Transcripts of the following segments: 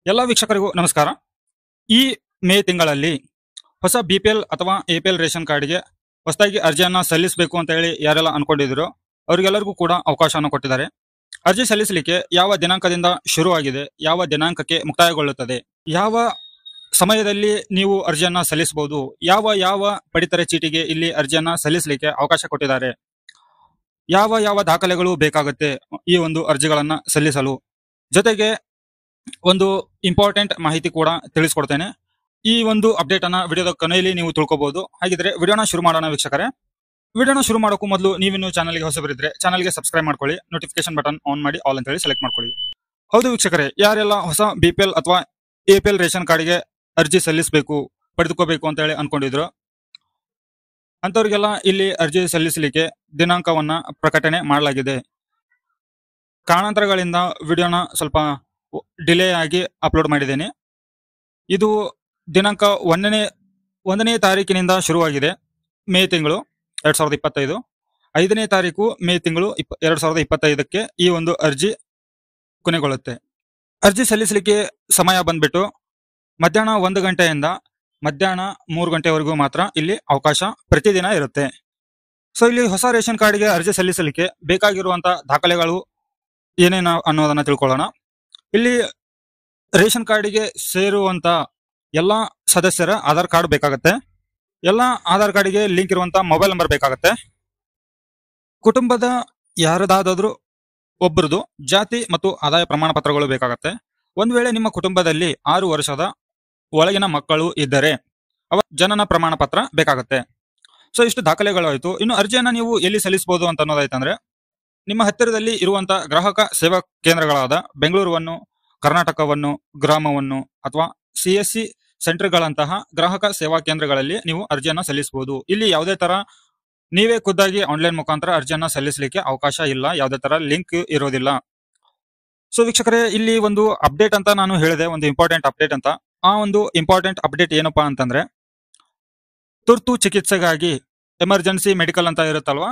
ಎಲ್ಲ ವೀಕ್ಷಕರಿಗೂ ನಮಸ್ಕಾರ. ಈ ಮೇ ತಿಂಗಳಲ್ಲಿ ಹೊಸ ಬಿಪಿಎಲ್ ಅಥವಾ ಎಪಿಎಲ್ ರೇಷನ್ ಕಾರ್ಡ್ಗೆ ಹೊಸದಾಗಿ ಅರ್ಜಿಯನ್ನ ಸಲ್ಲಿಸಬೇಕು ಅಂತ ಹೇಳಿ ಯಾರೆಲ್ಲ ಅನ್ಕೊಂಡಿದ್ರು ಅವರಿಗೆಲ್ಲರಿಗೂ ಕೂಡ ಅವಕಾಶವನ್ನು ಕೊಟ್ಟಿದ್ದಾರೆ. ಅರ್ಜಿ ಸಲ್ಲಿಸಲಿಕ್ಕೆ ಯಾವ ದಿನಾಂಕದಿಂದ ಶುರುವಾಗಿದೆ, ಯಾವ ದಿನಾಂಕಕ್ಕೆ ಮುಕ್ತಾಯಗೊಳ್ಳುತ್ತದೆ, ಯಾವ ಸಮಯದಲ್ಲಿ ನೀವು ಅರ್ಜಿಯನ್ನ ಸಲ್ಲಿಸಬಹುದು, ಯಾವ ಯಾವ ಪಡಿತರ ಚೀಟಿಗೆ ಇಲ್ಲಿ ಅರ್ಜಿಯನ್ನ ಸಲ್ಲಿಸಲಿಕ್ಕೆ ಅವಕಾಶ ಕೊಟ್ಟಿದ್ದಾರೆ, ಯಾವ ಯಾವ ದಾಖಲೆಗಳು ಬೇಕಾಗುತ್ತೆ ಈ ಒಂದು ಅರ್ಜಿಗಳನ್ನ ಸಲ್ಲಿಸಲು, ಜೊತೆಗೆ ಒಂದು ಇಂಪಾರ್ಟೆಂಟ್ ಮಾಹಿತಿ ಕೂಡ ತಿಳಿಸ್ಕೊಡ್ತೇನೆ. ಈ ಒಂದು ಅಪ್ಡೇಟ್ ಅನ್ನ ವಿಡಿಯೋದ ಕೊನೆಯಲ್ಲಿ ನೀವು ತಿಳ್ಕೊಬಹುದು. ಹಾಗಿದ್ರೆ ವಿಡಿಯೋನ ಶುರು ಮಾಡೋಣ ವೀಕ್ಷಕರೇ. ವಿಡಿಯೋನ ಶುರು ಮಾಡೋಕ್ಕೂ ಮೊದಲು ನೀವಿನ್ನು ಚಾನಲ್ಗೆ ಹೊಸಬರಿದ್ರೆ ಚಾನಲ್ಗೆ ಸಬ್ಸ್ಕ್ರೈಬ್ ಮಾಡ್ಕೊಳ್ಳಿ, ನೋಟಿಫಿಕೇಶನ್ ಬಟನ್ ಆನ್ ಮಾಡಿ ಆಲ್ ಅಂತ ಹೇಳಿ ಸೆಲೆಕ್ಟ್ ಮಾಡ್ಕೊಳ್ಳಿ. ಹೌದು ವೀಕ್ಷಕರೇ, ಯಾರೆಲ್ಲ ಹೊಸ ಬಿಪಿಎಲ್ ಅಥವಾ ಎಪಿಎಲ್ ರೇಷನ್ ಕಾರ್ಡ್ಗೆ ಅರ್ಜಿ ಸಲ್ಲಿಸಬೇಕು, ಪಡೆದುಕೋಬೇಕು ಅಂತ ಹೇಳಿ ಅನ್ಕೊಂಡಿದ್ರು ಅಂತವ್ರಿಗೆಲ್ಲ ಇಲ್ಲಿ ಅರ್ಜಿ ಸಲ್ಲಿಸಲಿಕ್ಕೆ ದಿನಾಂಕವನ್ನ ಪ್ರಕಟಣೆ ಮಾಡಲಾಗಿದೆ. ಕಾರಣಾಂತರಗಳಿಂದ ವಿಡಿಯೋನ ಸ್ವಲ್ಪ ಡಿಲೇ ಆಗಿ ಅಪ್ಲೋಡ್ ಮಾಡಿದ್ದೇನೆ. ಇದು ದಿನಾಂಕ ಒಂದನೇ ತಾರೀಕಿನಿಂದ ಶುರುವಾಗಿದೆ. ಮೇ ತಿಂಗಳು 2025 5ನೇ ತಾರೀಕು ಮೇ ತಿಂಗಳು 2025ಕ್ಕೆ ಈ ಒಂದು ಅರ್ಜಿ ಕೊನೆಗೊಳ್ಳುತ್ತೆ. ಅರ್ಜಿ ಸಲ್ಲಿಸಲಿಕ್ಕೆ ಸಮಯ ಬಂದ್ಬಿಟ್ಟು ಮಧ್ಯಾಹ್ನ 1 ಗಂಟೆಯಿಂದ ಮಧ್ಯಾಹ್ನ 3 ಗಂಟೆವರೆಗೂ ಮಾತ್ರ ಇಲ್ಲಿ ಅವಕಾಶ ಪ್ರತಿದಿನ ಇರುತ್ತೆ. ಸೊ ಇಲ್ಲಿ ಹೊಸ ರೇಷನ್ ಕಾರ್ಡ್ಗೆ ಅರ್ಜಿ ಸಲ್ಲಿಸಲಿಕ್ಕೆ ಬೇಕಾಗಿರುವಂತ ದಾಖಲೆಗಳು ಏನೇನು ಅನ್ನೋದನ್ನ ತಿಳ್ಕೊಳ್ಳೋಣ. ಇಲ್ಲಿ ರೇಷನ್ ಕಾರ್ಡಿಗೆ ಸೇರುವಂತ ಎಲ್ಲಾ ಸದಸ್ಯರ ಆಧಾರ್ ಕಾರ್ಡ್ ಬೇಕಾಗತ್ತೆ. ಎಲ್ಲಾ ಆಧಾರ್ ಕಾರ್ಡಿಗೆ ಲಿಂಕ್ ಇರುವಂತ ಮೊಬೈಲ್ ನಂಬರ್ ಬೇಕಾಗತ್ತೆ. ಕುಟುಂಬದ ಯಾರದಾದ್ರೂ ಒಬ್ಬರದು ಜಾತಿ ಮತ್ತು ಆದಾಯ ಪ್ರಮಾಣ ಪತ್ರಗಳು ಬೇಕಾಗತ್ತೆ. ಒಂದ್ ವೇಳೆ ನಿಮ್ಮ ಕುಟುಂಬದಲ್ಲಿ 6 ವರ್ಷದ ಒಳಗಿನ ಮಕ್ಕಳು ಇದ್ದರೆ ಅವರ ಜನನ ಪ್ರಮಾಣ ಪತ್ರ ಬೇಕಾಗತ್ತೆ. ಸೊ ಇಷ್ಟು ದಾಖಲೆಗಳು ಆಯ್ತು. ಇನ್ನು ಅರ್ಜಿಯನ್ನ ನೀವು ಎಲ್ಲಿ ಸಲ್ಲಿಸಬಹುದು ಅಂತ ಅನ್ನೋದಾಯ್ತಂದ್ರೆ ನಿಮ್ಮ ಹತ್ತಿರದಲ್ಲಿ ಇರುವಂತ ಗ್ರಾಹಕ ಸೇವಾ ಕೇಂದ್ರಗಳಾದ ಬೆಂಗಳೂರುವನ್ನು, ಕರ್ನಾಟಕವನ್ನು, ಗ್ರಾಮವನ್ನು ಅಥವಾ CSC ಸೆಂಟರ್ಗಳಂತಹ ಗ್ರಾಹಕ ಸೇವಾ ಕೇಂದ್ರಗಳಲ್ಲಿ ನೀವು ಅರ್ಜಿಯನ್ನ ಸಲ್ಲಿಸಬಹುದು. ಇಲ್ಲಿ ಯಾವುದೇ ತರ ನೀವೇ ಖುದ್ದಾಗಿ ಆನ್ಲೈನ್ ಮುಖಾಂತರ ಅರ್ಜಿಯನ್ನ ಸಲ್ಲಿಸಲಿಕ್ಕೆ ಅವಕಾಶ ಇಲ್ಲ, ಯಾವುದೇ ತರ ಲಿಂಕ್ ಇರೋದಿಲ್ಲ. ಸೊ ವೀಕ್ಷಕರೇ, ಇಲ್ಲಿ ಒಂದು ಅಪ್ಡೇಟ್ ಅಂತ ನಾನು ಹೇಳಿದೆ, ಒಂದು ಇಂಪಾರ್ಟೆಂಟ್ ಅಪ್ಡೇಟ್ ಅಂತ. ಆ ಒಂದು ಇಂಪಾರ್ಟೆಂಟ್ ಅಪ್ಡೇಟ್ ಏನಪ್ಪಾ ಅಂತಂದ್ರೆ, ತುರ್ತು ಚಿಕಿತ್ಸೆಗಾಗಿ ಎಮರ್ಜೆನ್ಸಿ ಮೆಡಿಕಲ್ ಅಂತ ಇರುತ್ತಲ್ವಾ,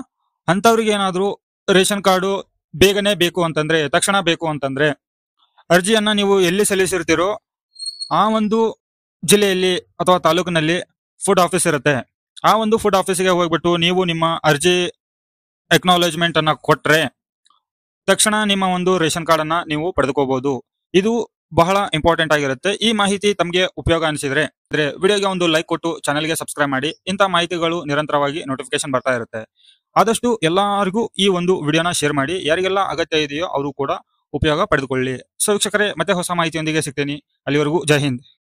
ಅಂತವ್ರಿಗೆ ಏನಾದ್ರೂ ರೇಷನ್ ಕಾರ್ಡು ಬೇಗನೆ ಬೇಕು ಅಂತಂದ್ರೆ, ತಕ್ಷಣ ಬೇಕು ಅಂತಂದ್ರೆ ಅರ್ಜಿಯನ್ನ ನೀವು ಎಲ್ಲಿ ಸಲ್ಲಿಸಿರ್ತೀರೋ ಆ ಒಂದು ಜಿಲ್ಲೆಯಲ್ಲಿ ಅಥವಾ ತಾಲೂಕಿನಲ್ಲಿ ಫುಡ್ ಆಫೀಸ್ ಇರುತ್ತೆ. ಆ ಒಂದು ಫುಡ್ ಆಫೀಸ್ಗೆ ಹೋಗ್ಬಿಟ್ಟು ನೀವು ನಿಮ್ಮ ಅರ್ಜಿ ಅಕ್ನಾಲೇಜ್ಮೆಂಟ್ ಅನ್ನ ಕೊಟ್ರೆ ತಕ್ಷಣ ನಿಮ್ಮ ಒಂದು ರೇಷನ್ ಕಾರ್ಡ್ ಅನ್ನ ನೀವು ಪಡೆದುಕೋಬಹುದು. ಇದು ಬಹಳ ಇಂಪಾರ್ಟೆಂಟ್ ಆಗಿರುತ್ತೆ. ಈ ಮಾಹಿತಿ ತಮಗೆ ಉಪಯೋಗ ಅನಿಸಿದ್ರೆ ವಿಡಿಯೋಗೆ ಒಂದು ಲೈಕ್ ಕೊಟ್ಟು ಚಾನೆಲ್ಗೆ ಸಬ್ಸ್ಕ್ರೈಬ್ ಮಾಡಿ. ಇಂಥ ಮಾಹಿತಿಗಳು ನಿರಂತರವಾಗಿ ನೋಟಿಫಿಕೇಶನ್ ಬರ್ತಾ ಇರುತ್ತೆ. ಆದಷ್ಟು ಎಲ್ಲರಿಗೂ ಈ ಒಂದು ವಿಡಿಯೋನ ಶೇರ್ ಮಾಡಿ. ಯಾರಿಗೆಲ್ಲ ಅಗತ್ಯ ಇದೆಯೋ ಅವರು ಕೂಡ ಉಪಯೋಗ ಪಡೆದುಕೊಳ್ಳಿ. ಸೊ ವೀಕ್ಷಕರೇ, ಮತ್ತೆ ಹೊಸ ಮಾಹಿತಿಯೊಂದಿಗೆ ಸಿಗ್ತೀನಿ. ಅಲ್ಲಿವರೆಗೂ ಜೈ ಹಿಂದ್.